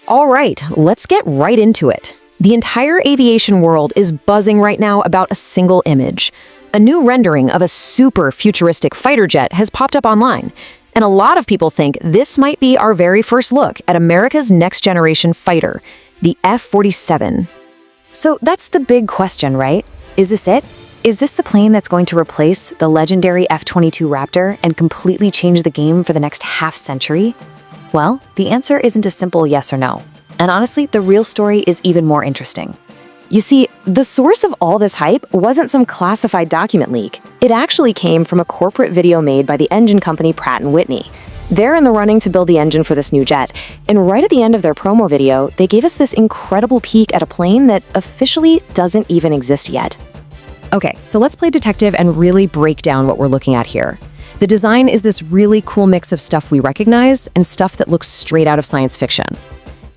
All right, let's get right into it. The entire aviation world is buzzing right now about a single image. A new rendering of a super futuristic fighter jet has popped up online, and a lot of people think this might be our very first look at America's next generation fighter, the F-47. So that's the big question, right? Is this it? Is this the plane that's going to replace the legendary F-22 Raptor and completely change the game for the next half-century? Well, the answer isn't a simple yes or no. And honestly, the real story is even more interesting. You see, the source of all this hype wasn't some classified document leak. It actually came from a corporate video made by the engine company Pratt and Whitney. They're in the running to build the engine for this new jet, and right at the end of their promo video, they gave us this incredible peek at a plane that officially doesn't even exist yet. Okay, so let's play detective and really break down what we're looking at here. The design is this really cool mix of stuff we recognize and stuff that looks straight out of science fiction.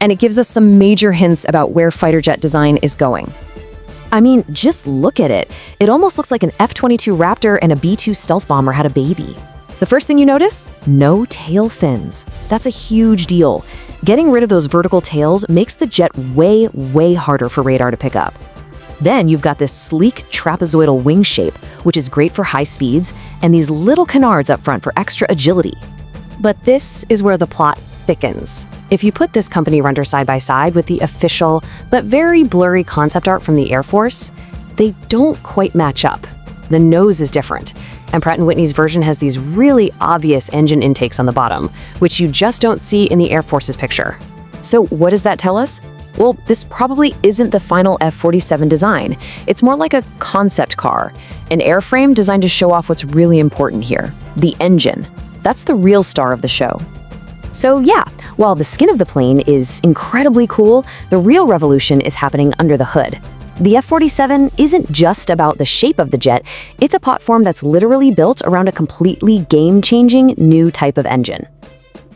And it gives us some major hints about where fighter jet design is going. I mean, just look at it. It almost looks like an F-22 Raptor and a B-2 stealth bomber had a baby. The first thing you notice? No tail fins. That's a huge deal. Getting rid of those vertical tails makes the jet way, way harder for radar to pick up. Then you've got this sleek trapezoidal wing shape, which is great for high speeds, and these little canards up front for extra agility. But this is where the plot thickens. If you put this company render side by side with the official, but very blurry concept art from the Air Force, they don't quite match up. The nose is different, and Pratt & Whitney's version has these really obvious engine intakes on the bottom, which you just don't see in the Air Force's picture. So what does that tell us? Well, this probably isn't the final F-47 design. It's more like a concept car, an airframe designed to show off what's really important here, the engine. That's the real star of the show. So yeah, while the skin of the plane is incredibly cool, the real revolution is happening under the hood. The F-47 isn't just about the shape of the jet, it's a platform that's literally built around a completely game-changing new type of engine.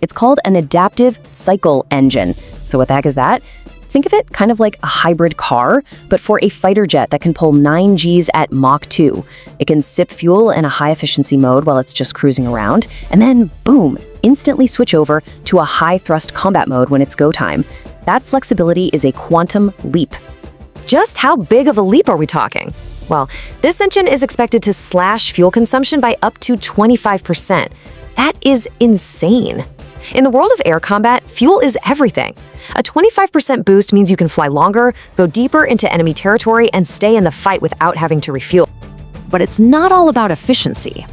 It's called an adaptive cycle engine. So what the heck is that? Think of it kind of like a hybrid car, but for a fighter jet that can pull 9 Gs at Mach 2. It can sip fuel in a high-efficiency mode while it's just cruising around, and then, boom, instantly switch over to a high-thrust combat mode when it's go time. That flexibility is a quantum leap. Just how big of a leap are we talking? Well, this engine is expected to slash fuel consumption by up to 25%. That is insane. In the world of air combat, fuel is everything. A 25% boost means you can fly longer, go deeper into enemy territory, and stay in the fight without having to refuel. But it's not all about efficiency.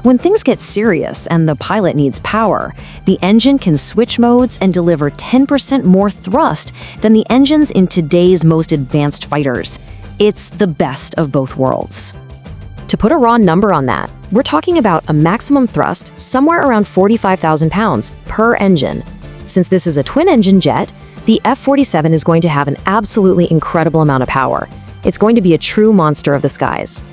When things get serious and the pilot needs power, the engine can switch modes and deliver 10% more thrust than the engines in today's most advanced fighters. It's the best of both worlds. To put a raw number on that, we're talking about a maximum thrust somewhere around 45,000 pounds per engine. Since this is a twin-engine jet, the F-47 is going to have an absolutely incredible amount of power. It's going to be a true monster of the skies.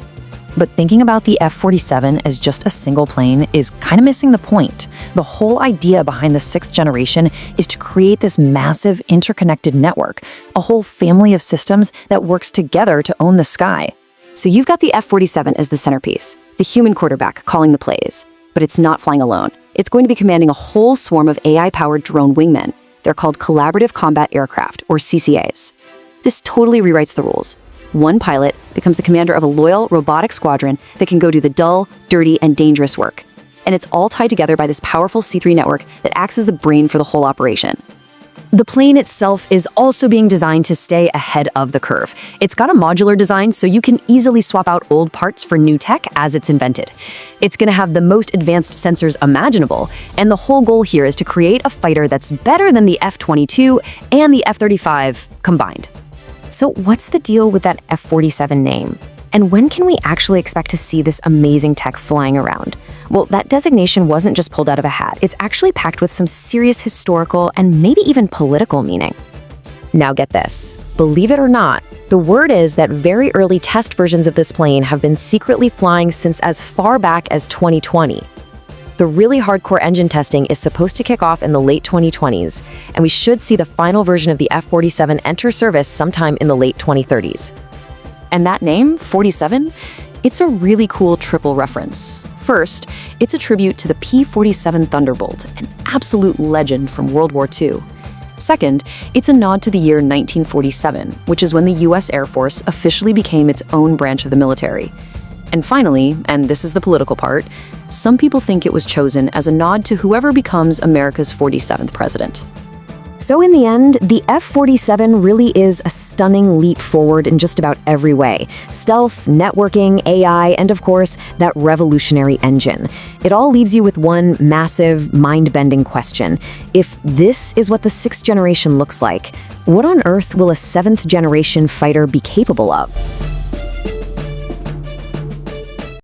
But thinking about the F-47 as just a single plane is kind of missing the point. The whole idea behind the 6th generation is to create this massive interconnected network, a whole family of systems that works together to own the sky. So you've got the F-47 as the centerpiece, the human quarterback calling the plays. But it's not flying alone. It's going to be commanding a whole swarm of AI-powered drone wingmen. They're called Collaborative Combat Aircraft, or CCAs. This totally rewrites the rules. One pilot becomes the commander of a loyal robotic squadron that can go do the dull, dirty, and dangerous work. And it's all tied together by this powerful C3 network that acts as the brain for the whole operation. The plane itself is also being designed to stay ahead of the curve. It's got a modular design, so you can easily swap out old parts for new tech as it's invented. It's going to have the most advanced sensors imaginable, and the whole goal here is to create a fighter that's better than the F-22 and the F-35 combined. So what's the deal with that F-47 name? And when can we actually expect to see this amazing tech flying around? Well, that designation wasn't just pulled out of a hat. It's actually packed with some serious historical and maybe even political meaning. Now get this. Believe it or not, the word is that very early test versions of this plane have been secretly flying since as far back as 2020. The really hardcore engine testing is supposed to kick off in the late 2020s, and we should see the final version of the F-47 enter service sometime in the late 2030s. And that name, 47, it's a really cool triple reference. First, it's a tribute to the P-47 Thunderbolt, an absolute legend from World War II. second, it's a nod to the year 1947, which is when the US Air Force officially became its own branch of the military. And finally, and this is the political part, some people think it was chosen as a nod to whoever becomes America's 47th president. So in the end, the F-47 really is a stunning leap forward in just about every way. Stealth, networking, AI, and of course, that revolutionary engine. It all leaves you with one massive, mind-bending question. If this is what the 6th generation looks like, what on earth will a 7th generation fighter be capable of?